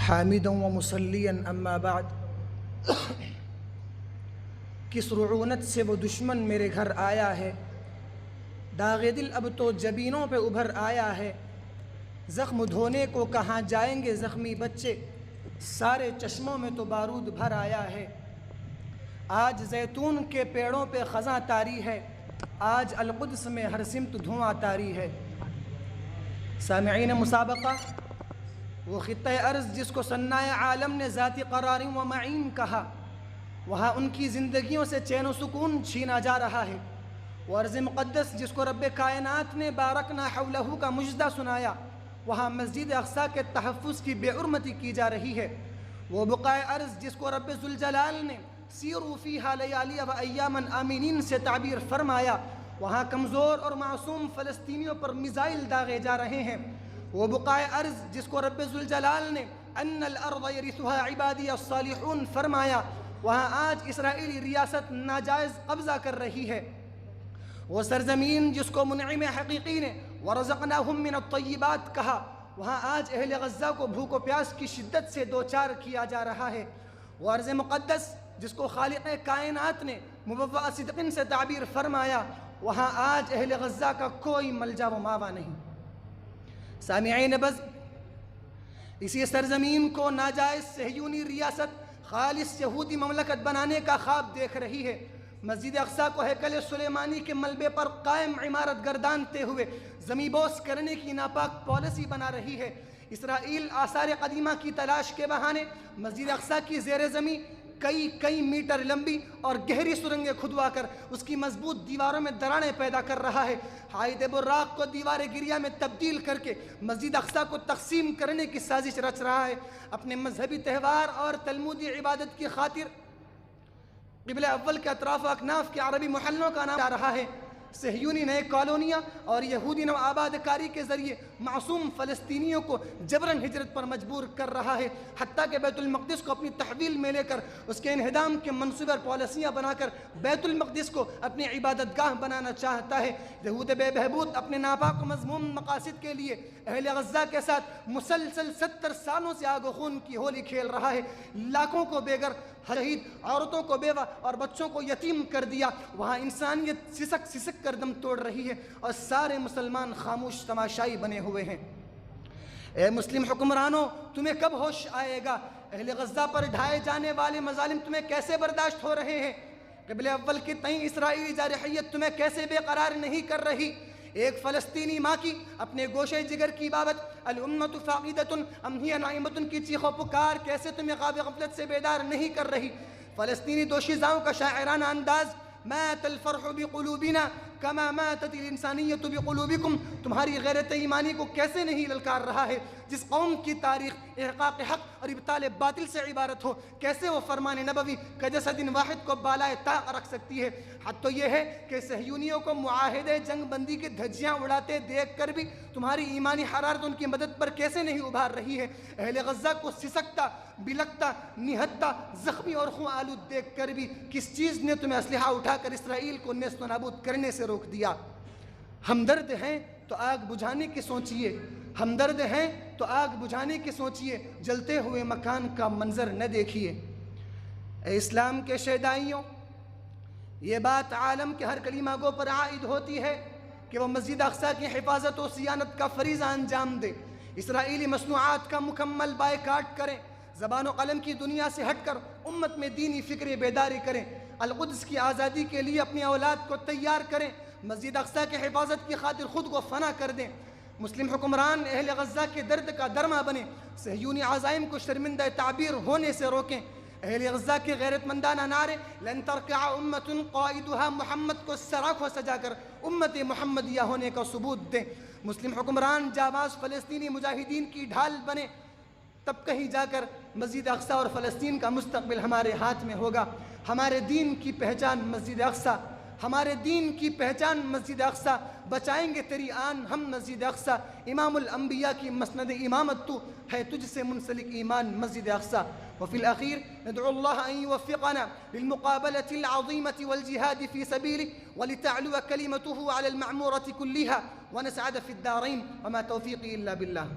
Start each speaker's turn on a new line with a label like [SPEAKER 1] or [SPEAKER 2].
[SPEAKER 1] حامدا ومصلیا اما بعد۔ کس رعونت سے وہ دشمن میرے گھر آیا ہے، داغ دل اب تو جبینوں پہ ابھر آیا ہے۔ زخم دھونے کو کہاں جائیں گے زخمی بچے، سارے چشموں میں تو بارود بھر آیا ہے۔ آج زیتون کے پیڑوں پہ خزاں طاری ہے، آج القدس میں ہر سمت دھواں طاری ہے۔ سامعین مسابقہ، وہ خطہ ارض جس کو صناع عالم نے ذاتی قرار و معین کہا، وہاں ان کی زندگیوں سے چین و سکون چھینا جا رہا ہے۔ وہ ارض مقدس جس کو رب کائنات نے بارکنا حولہ کا مجدہ سنایا، وہاں مسجد اقصیٰ کے تحفظ کی بے حرمتی کی جا رہی ہے۔ وہ بقاع ارض جس کو رب ذوالجلال نے سیروا فیہا لیالی و ایاما آمینین سے تعبیر فرمایا، وہاں کمزور اور معصوم فلسطینیوں پر میزائل داغے جا رہے ہیں۔ وہ بقاع ارض جس کو رب ذوالجلال نے ان الارض یرثھا عبادی الصالحون فرمایا، وہاں آج اسرائیلی ریاست ناجائز قبضہ کر رہی ہے۔ وہ سرزمین جس کو منعم حقیقی نے ورزقناہم من الطیبات کہا، وہاں آج اہل غزہ کو بھوک و پیاس کی شدت سے دوچار کیا جا رہا ہے۔ وہ ارض مقدس جس کو خالق کائنات نے مبوأ صدق سے تعبیر فرمایا، وہاں آج اہل غزہ کا کوئی ملجا و ماوا نہیں۔ سامعین بز، اسی سرزمین کو ناجائز صہیونی ریاست خالص یہودی مملکت بنانے کا خواب دیکھ رہی ہے۔ مسجد اقصیٰ کو ہیکل سلیمانی کے ملبے پر قائم عمارت گردانتے ہوئے زمیں بوس کرنے کی ناپاک پالیسی بنا رہی ہے۔ اسرائیل آثار قدیمہ کی تلاش کے بہانے مسجد اقصیٰ کی زیر زمین کئی میٹر لمبی اور گہری سرنگیں کھدوا کر اس کی مضبوط دیواروں میں دراڑیں پیدا کر رہا ہے۔ حائط براق کو دیوار گریہ میں تبدیل کر کے مسجد اقصیٰ کو تقسیم کرنے کی سازش رچ رہا ہے۔ اپنے مذہبی تہوار اور تلمودی عبادت کی خاطر قبلہ اول کے اطراف و اکناف کے عربی محلوں کا نام آ رہا ہے۔ صہیونی نئے کالونیاں اور یہودی نو آباد کاری کے ذریعے معصوم فلسطینیوں کو جبراً ہجرت پر مجبور کر رہا ہے، حتیٰ کہ بیت المقدس کو اپنی تحویل میں لے کر اس کے انہدام کے منصوبے اور پالیسیاں بنا کر بیت المقدس کو اپنی عبادت گاہ بنانا چاہتا ہے۔ یہود بے بہبود اپنے ناپاک و مذموم مقاصد کے لیے اہل غزہ کے ساتھ مسلسل 70 سالوں سے آگ و خون کی ہولی کھیل رہا ہے۔ لاکھوں کو بے گھر، شہید، عورتوں کو بیوہ اور بچوں کو یتیم کر دیا۔ وہاں انسانیت سسک سسک کر دم توڑ رہی ہے اور سارے مسلمان خاموش تماشائی بنے ہوئے ہیں۔ اے مسلم حکمرانوں، تمہیں کب ہوش آئے گا؟ اہل غزہ پر ڈھائے جانے والے مظالم تمہیں کیسے برداشت ہو رہے ہیں؟ قبلہ اول کی تئیں اسرائیلی جارحیت تمہیں کیسے بے قرار نہیں کر رہی؟ ایک فلسطینی ماں کی اپنے گوشے جگر کی بابت الامت فاقدۃ ام ہی نائمۃ کی چیخ و پکار کیسے تمہیں خواب غفلت سے بیدار نہیں کر رہی؟ فلسطینی دوشیزاؤں کا شاعرانہ انداز مات الفرح بقلوبنا کما ماتت الانسانیت بقلوبکم تمہاری غیرت ایمانی کو کیسے نہیں للکار رہا ہے؟ جس قوم کی تاریخ احقاق حق اور ابطال باطل سے عبارت ہو، کیسے وہ فرمان نبوی کجسد واحد کو بالائے طاق رکھ سکتی ہے؟ حد تو یہ ہے کہ صہیونیوں کو معاہدے جنگ بندی کی دھجیاں اڑاتے دیکھ کر بھی تمہاری ایمانی حرارت ان کی مدد پر کیسے نہیں ابھار رہی ہے؟ اہل غزہ کو سسکتا، بلکتا، نہتا، زخمی اور خون آلود دیکھ کر بھی کس چیز نے تمہیں اسلحہ اٹھا کر اسرائیل کو نیست و نابود کرنے سے روک دیا؟ ہمدرد ہیں تو آگ بجھانے کی سوچئے، ہمدرد ہیں تو آگ بجھانے کی سوچئے، جلتے ہوئے مکان کا منظر نہ دیکھیے۔ اے اسلام کے شیدائیوں، یہ بات عالم کے ہر کلیمہ گو پر عائد ہوتی ہے کہ وہ مسجد اقصیٰ کی حفاظت و صیانت کا فریضہ انجام دے، اسرائیلی مصنوعات کا مکمل بائیکاٹ کریں، زبان و قلم کی دنیا سے ہٹ کر امت میں دینی فکر بیداری کریں، القدس کی آزادی کے لیے اپنی اولاد کو تیار کریں، مسجد اقصیٰ کی حفاظت کی خاطر خود کو فنا کر دیں۔ مسلم حکمران اہل غزہ کے درد کا درما بنیں، صہیونی عزائم کو شرمندہ تعبیر ہونے سے روکیں۔ اہل غزہ کے غیرت مندانہ نعرے لن ترکع امت قائدها محمد کو سراخوں سجا کر امت محمدیہ ہونے کا ثبوت دیں۔ مسلم حکمران جانباز فلسطینی مجاہدین کی ڈھال بنے، تب کہیں جا کر مسجد اقصیٰ اور فلسطین کا مستقبل ہمارے ہاتھ میں ہوگا۔ ہمارے دین کی پہچان مسجد اقصیٰ، ہمارے دین کی پہچان مسجد اقصیٰ، بچائیں گے تیری آن ہم مسجد اقصیٰ، امام الانبیاء کی مسند امامت تو ہے، تجھ سے منسلک ایمان مسجد اقصیٰ۔ وفي الأخير ندعو الله أن يوفقنا للمقابلة العظيمة والجهاد في سبيله ولتعلو كلمته على المعمورة كلها ونسعد في الدارين وما توفيقي إلا بالله.